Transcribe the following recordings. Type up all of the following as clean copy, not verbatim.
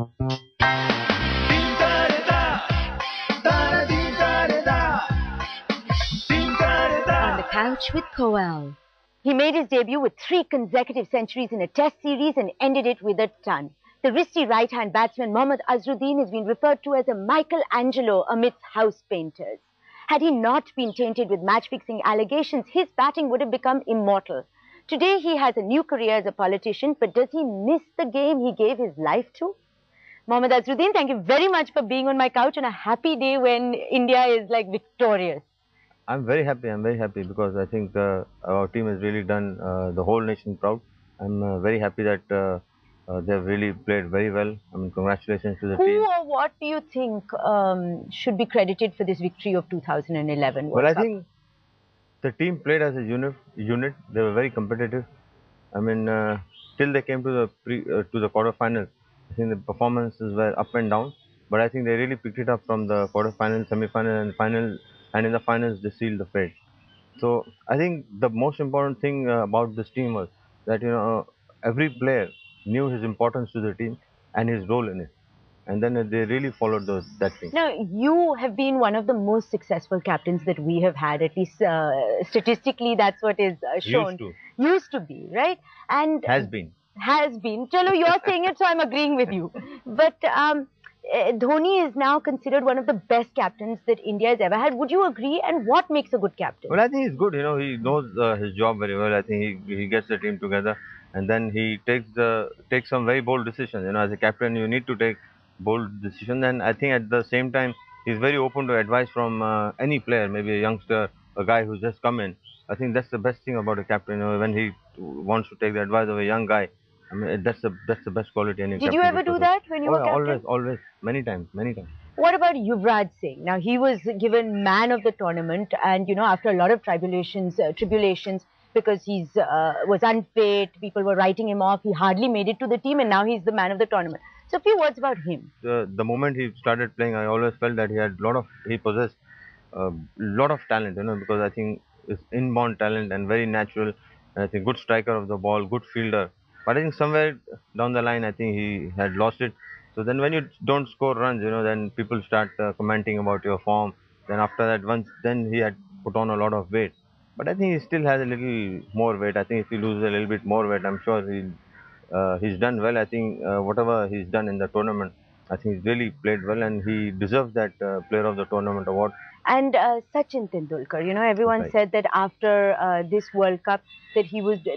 On the couch with Koel. He made his debut with 3 consecutive centuries in a test series and ended it with a ton. The wristy right-hand batsman Mohammed Azharuddin has been referred to as a Michelangelo amidst house painters. Had he not been tainted with match-fixing allegations, his batting would have become immortal. Today he has a new career as a politician, but does he miss the game he gave his life to? Mohammed Azharuddin, thank you very much for being on my couch on a happy day when India is like victorious. I'm very happy because I think our team has really done the whole nation proud. I'm very happy that they've really played very well. I mean, congratulations to the team. Who or what do you think should be credited for this victory of 2011 World Well, I Cup? think the team played as a unit. They were very competitive. I mean, till they came to the quarterfinals, I think the performances were up and down. But I think they really picked it up from the quarterfinals, semi-final, and final. And in the finals, they sealed the fate. So I think the most important thing about this team was that every player knew his importance to the team and his role in it, and then they really followed that thing. Now, you have been one of the most successful captains that we have had, at least statistically, that's what is shown. Used to be, right? And has been. Chalo, you're saying it, so I'm agreeing with you. But Dhoni is now considered one of the best captains that India has ever had. Would you agree? And what makes a good captain? Well, I think he's good. He knows his job very well. I think he gets the team together, and then he takes some very bold decisions. As a captain, you need to take bold decisions, and I think at the same time, he's very open to advice from any player, maybe a youngster, a guy who's just come in. I think that's the best thing about a captain. When he wants to take the advice of a young guy. I mean, that's the best quality any captain. Did you ever do that when you were captain? Always, many times. What about Yuvraj Singh? Now, he was given man of the tournament, and after a lot of tribulations, because he was unfit, people were writing him off. He hardly made it to the team, and now he's the man of the tournament. So, a few words about him. The moment he started playing, I always felt that he possessed a lot of talent. Because I think it's inborn talent and very natural. And I think good striker of the ball, good fielder. But I think somewhere down the line, I think he had lost it. So then when you don't score runs, then people start commenting about your form. Then after that, then he had put on a lot of weight. But I think he still has a little more weight. I think if he loses a little bit more weight, I'm sure he's done well. I think whatever he's done in the tournament, I think he's really played well, and he deserves that Player of the Tournament award. And Sachin Tendulkar, everyone said that after this World Cup, that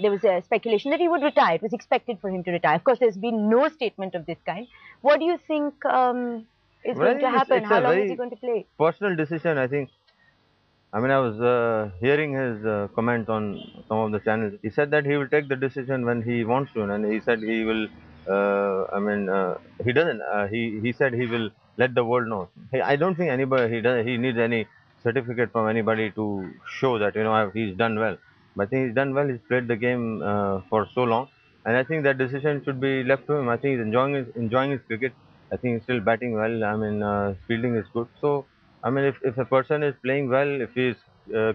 there was a speculation that he would retire. It was expected for him to retire. Of course, there's been no statement of this kind. What do you think is going to happen? How long is he going to play? Personal decision, I think. I mean, I was hearing his comments on some of the channels. He said that he will take the decision when he wants to, and he said he will. He doesn't. He said he will let the world know. I don't think he needs any certificate from anybody to show that he's done well. But I think he's done well. He's played the game for so long, and I think that decision should be left to him. I think he's enjoying his cricket. I think he's still batting well. I mean, fielding is good. So I mean, if a person is playing well, if he's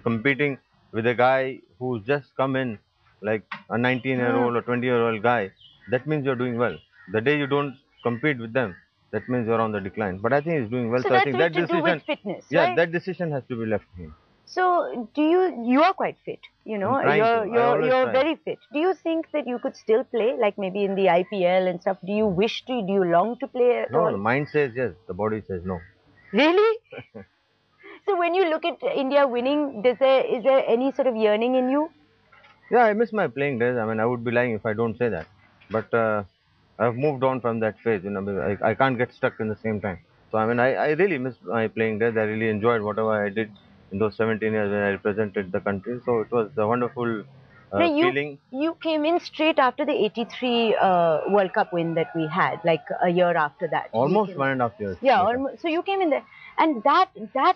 competing with a guy who's just come in, like a 19-year-old or 20-year-old guy, that means you're doing well. The day you don't compete with them, that means you're on the decline. But I think he's doing well. So I think that decision, to do with fitness, right? That decision has to be left to him. So you are quite fit, you're very fit. Do you think that you could still play, like maybe in the IPL and stuff? Do you long to play at all? No, the mind says yes, the body says no. Really? So when you look at India winning, is there any sort of yearning in you? Yeah, I miss my playing days. I mean, I would be lying if I don't say that. But I've moved on from that phase. I can't get stuck in the same time. So I mean, I really miss my playing days. I really enjoyed whatever I did in those 17 years when I represented the country. So it was a wonderful feeling. You came in straight after the '83 World Cup win that we had, like a year after that. Almost 1.5 years. Yeah, almost. So you came in there, and that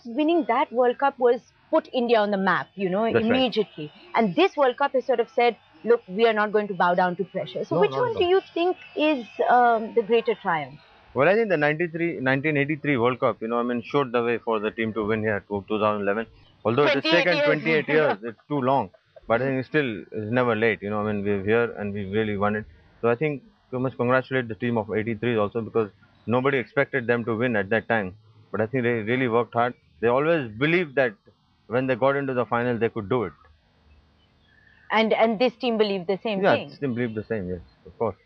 winning that World Cup was put India on the map, immediately. Right. And this World Cup has sort of said, look, we are not going to bow down to pressure. So which one do you think is the greater triumph? Well, I think the 1983 World Cup, showed the way for the team to win here to 2011. Although it's taken 28 years, it's too long. But I think it's never late, we're here and we really won it. So I think we must congratulate the team of '83 also, because nobody expected them to win at that time. But I think they really worked hard. They always believed that when they got into the final, they could do it. And this team believed the same Yeah, thing. this team believed the same, yes, of course.